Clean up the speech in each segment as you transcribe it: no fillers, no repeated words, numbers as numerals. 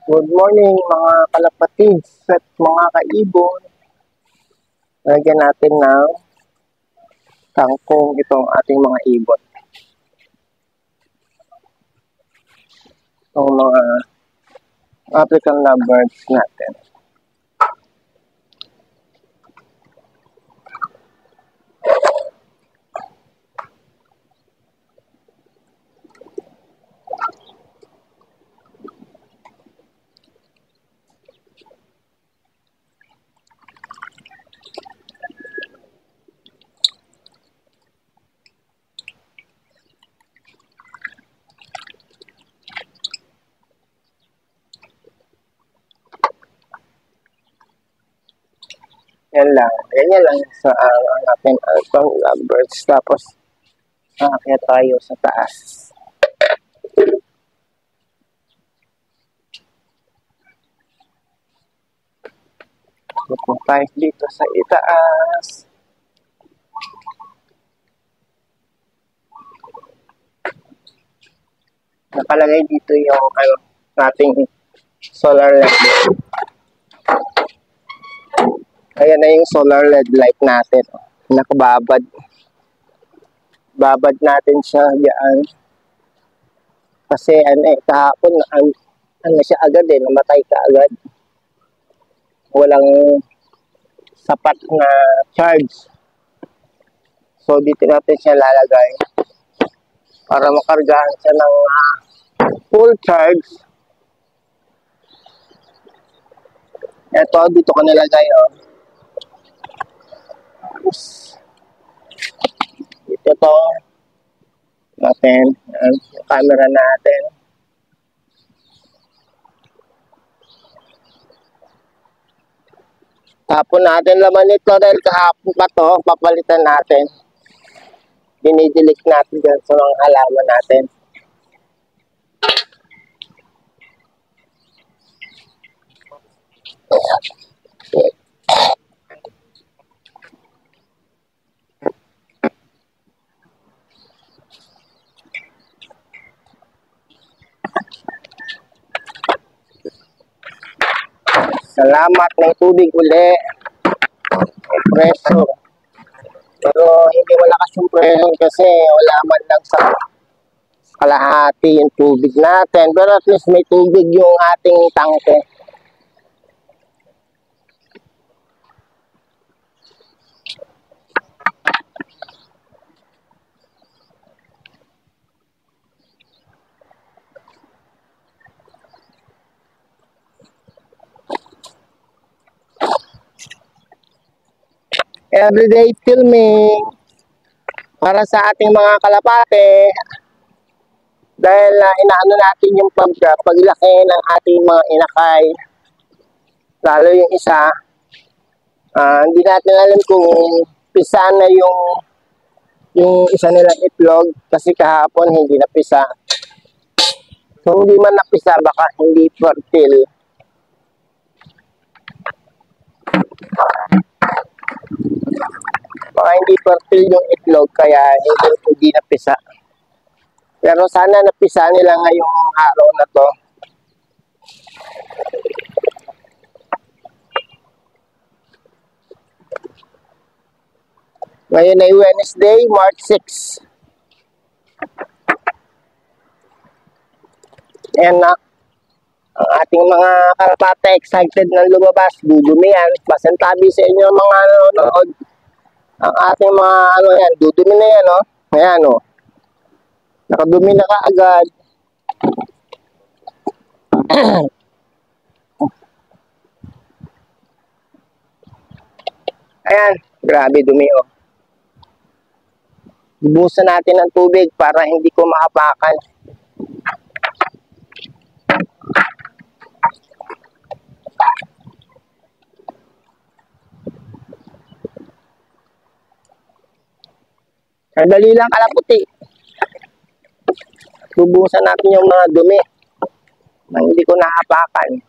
Good morning mga kalapatids at mga kaibon. Lagyan natin ng kangkong itong ating mga ibon. Itong mga African lovebirds natin. Yan lang. Ganyan lang sa ating African lovebirds. Tapos, aakyat tayo sa taas. Lupong tayo dito sa itaas. Nakalagay dito yung nating solar LED. Ayan na yung solar LED light natin. Nakababad. Babad natin siya diyan. Kasi kahapon siya agad namatay ka agad. Walang sapat na charge. So dito natin siya lalagay para makargahan siya ng full charge. Ito, dito ko nilagay Dito to natin, yung camera natin. Tapon natin laman nito dahil kahapon pa to, papalitan natin. Dinidilik natin dyan sa mga halaman natin. Salamat, may tubig uli. May preso. Pero hindi malakas yung preso kasi wala man lang sa kalahati yung tubig natin. Pero at least may tubig yung ating tangke. Everyday filming para sa ating mga kalapate dahil inaano natin yung paglaki ng ating mga inakay, lalo yung isa, hindi natin alam kung pisa na yung isa nilang itlog kasi kahapon hindi napisa. So hindi man napisa, baka hindi fertile. Baka hindi fertile yung itlog kaya hindi napisa. Pero sana napisa nila ngayong araw na to. Ngayon ay Wednesday, March 6. Ayan na. Ang ating mga kalapate excited na lumabas. Dudumi yan. Pasantabi sa inyo mga nanonood. Ang ating mga dudumi na yan Ayan nakadumi na kaagad. Ayan, grabe dumi Bubusan natin ng tubig para hindi ko maapakan. Dali lang kalaputi. Bubusan natin yung mga dumi na hindi ko naapakan.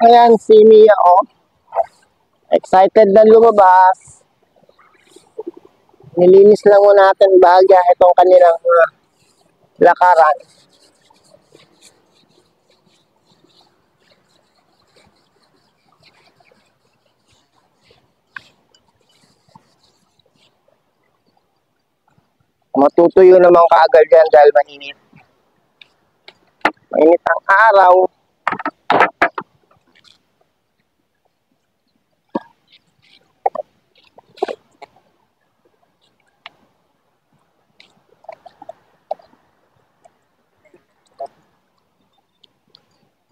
Ayan, si Mia, oh. Excited na lumabas. Nilinis lang mo natin bahagya itong kanilang lakaran. Matutuyo naman kaagad yan dahil mainit. Mainit ang araw.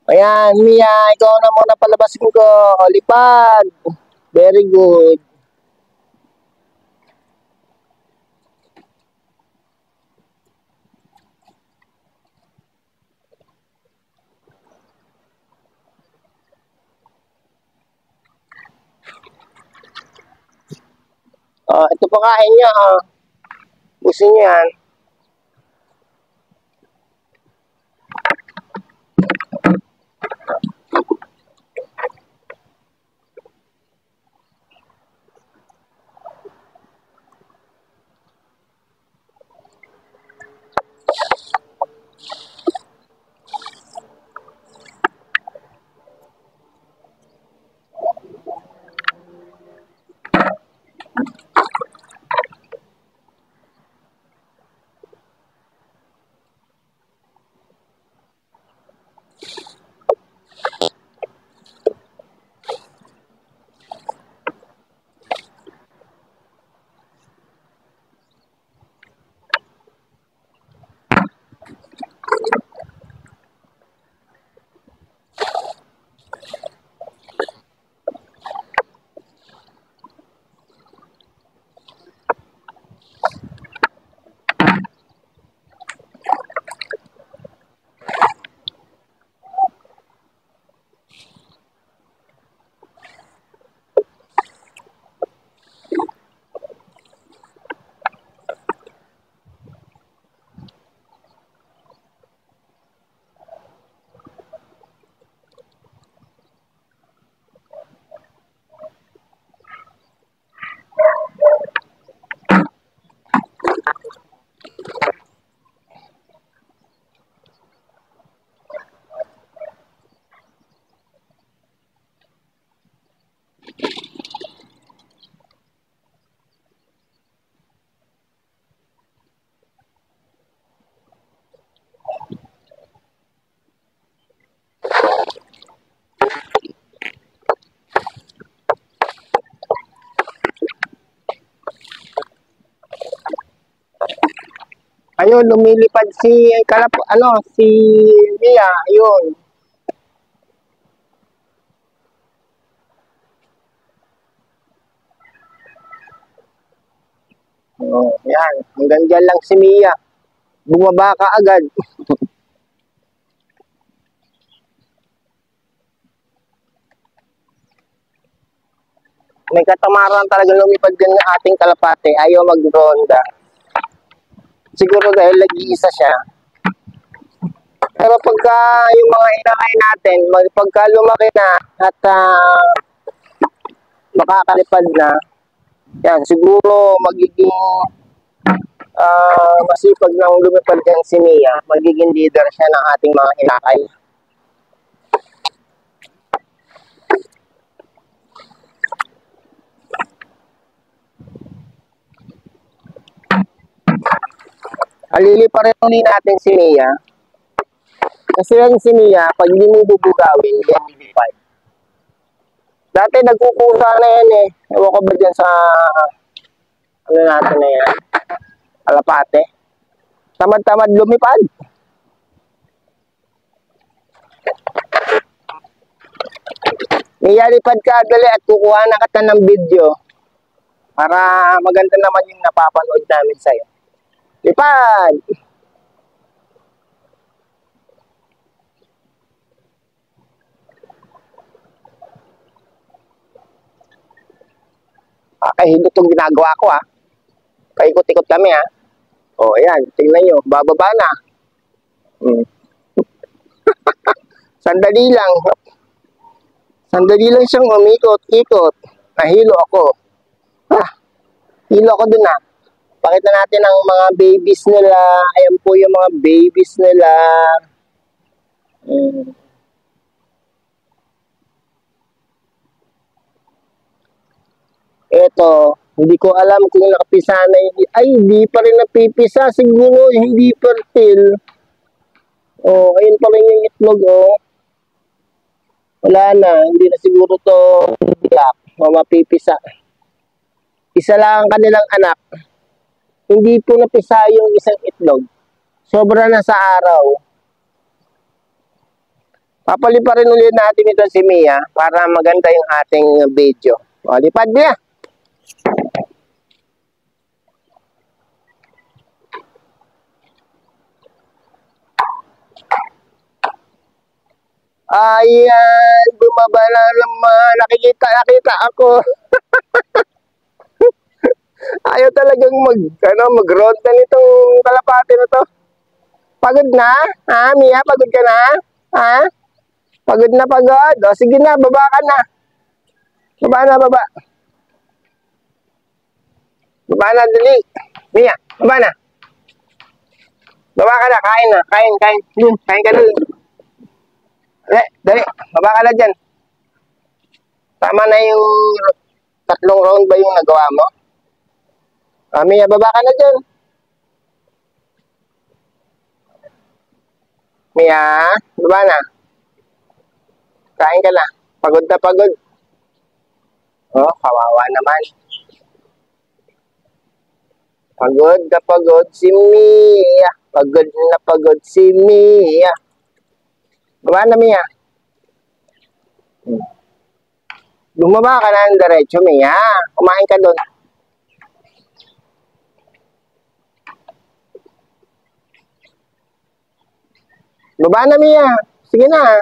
Ayan, Mia, ikaw na muna palabasin ko. O, lipad. Very good. O, ito pakain niya. O. Gusto niya yan. Ayun, lumilipad si si Mia, ayun. Oh, yan. Hanggang dyan lang si Mia. Bumaba ka agad. May katamaran talaga lumipad din ng ating kalapate. Ayaw mag-ronda. Siguro dahil nag-iisa siya. Pero pagka yung mga inakay natin, pagka lumaki na at makakalipad na, yan, siguro magiging masipag ng lumipad yan si Mia. Magiging leader siya ng ating mga inakay. Alili pa rin ulit natin si Mia. Kasi yan si Mia, pag hindi mo bubugawin, yan lilipad. Dati nagkukusa na yan eh. Ewan ko ba dyan sa ano natin na yan? Kalapate. Tamad-tamad lumipad. Mia, lipad ka dali at kukuha na kita ng video para maganda naman yung napapanood namin sa'yo. Lipad! Kahilot yung ginagawa ko Paikot-ikot kami O, ayan, tingnan nyo, bababa na. Sandali lang. Sandali lang siyang umikot-ikot. Nahilo ako. Ah, hilo ako dun ah. Pakita natin ang mga babies nila. Ayan po yung mga babies nila. Hmm. Eto, hindi ko alam kung nakapisa na yun. Ay, hindi pa rin napipisa. Siguro, hindi fertile. Oh, ayun pa rin yung itlog, oh. Wala na, hindi na siguro to biyak o mapipisa. Isa lang ang kanilang anak. Hindi po napisa yung isang itlog. Sobra na sa araw. Papaliparin ulit natin ito si Mia para maganda yung ating video. O, lipad Mia. Ayan, bumaba na naman. Nakita ako. Ayaw talagang mag-ronda nitong kalapate na to. Pagod na? Ha, Mia? Pagod ka na? Ha? Pagod na pagod? O, sige na, baba ka na. Baba na, baba. Baba na, dali. Mia, baba na. Baba ka na, kain na. Kain. Kain ka na. Dali. Baba ka na dyan. Tama na yung 3 round ba yung nagawa mo? Mia, baba ka na dyan. Mia, baba na. Kain ka na. Pagod na pagod. Oh, kawawa naman. Pagod na pagod si Mia. Pagod na pagod si Mia. Baba na, Mia. Bumaba ka na ng diretso, Mia. Kumain ka doon. Baba na, Mia. Sige na.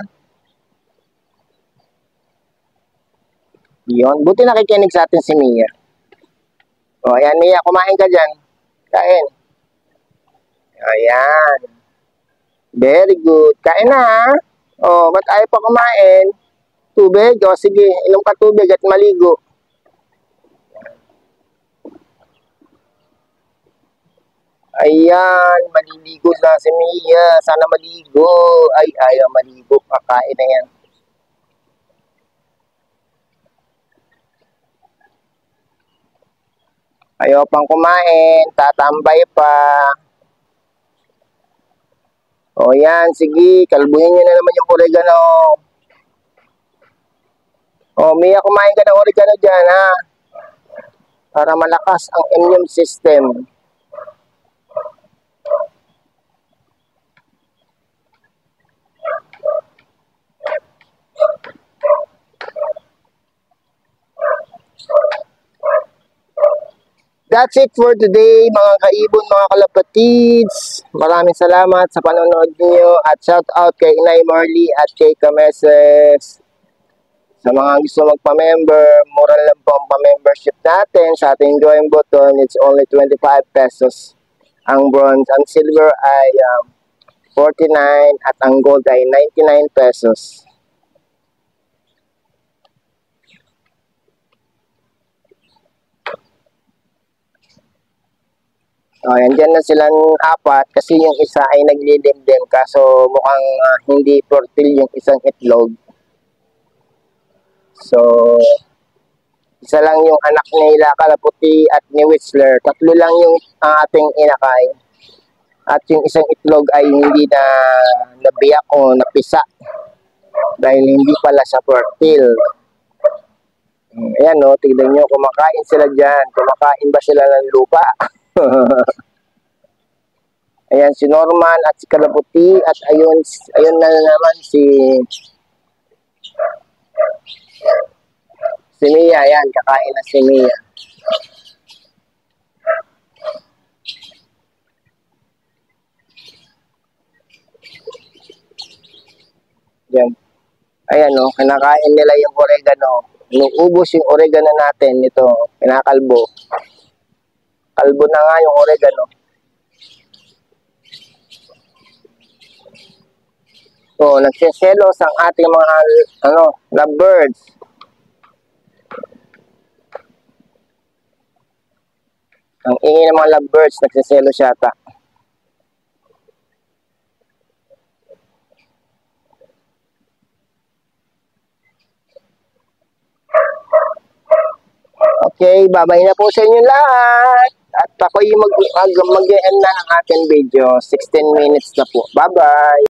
Yun. Buti nakikinig sa atin si Mia. O, ayan, Mia. Kumain ka dyan. Kain. Ayan. Very good. Kain na, ha? O, ba't ayaw pa kumain? Tubig? O, sige. Inom ka tubig at maligo. Ayan. Maliligo na si Mia. Sana maligo. Ay, ayaw maligo. Kakain na yan. Ayaw pang kumain. Tatambay pa. O yan, sige. Kalbuhin nyo na naman yung oregano. O, Mia, kumain ka ng oregano dyan, ha? Para malakas ang immune system. That's it for today, mga kaibon, mga kalapatids. Maraming salamat sa panonood niyo at shout out kay Inay Marley at kay Kameses. Sa mga gusto magpa-member, mura lang po ang pa-membership natin sa ating join button. It's only 25 pesos. Ang bronze, ang silver ay 49 at ang gold ay 99 pesos. Andyan na silang 4 kasi yung isa ay naglilimlim kaso mukhang hindi fertile yung isang itlog. So, isa lang yung anak nila, Kalaputi at ni Whistler. 3 lang yung ating inakay. At yung isang itlog ay hindi na nabiyak o napisa dahil hindi pala sa fertile. Ayan o, tignan nyo, kumakain sila dyan. Kumakain ba sila ng lupa? Ayan si Norman at si Kalaputi at ayun na naman si Mia. Ayan, kakain na si Mia. Ayan. Ayan o, kinakain nila yung oregano. Inuubos yung oregano natin. Ito, kinakalbo. Kalbo na nga yung oregano. So, nagsiselos ang ating mga lovebirds. Ang ingay ng mga lovebirds, nagsiselos yata. Okay, babay na po sa inyo lahat. At ako'y mag-end na ng ating video. 16 minutes na po. Bye-bye!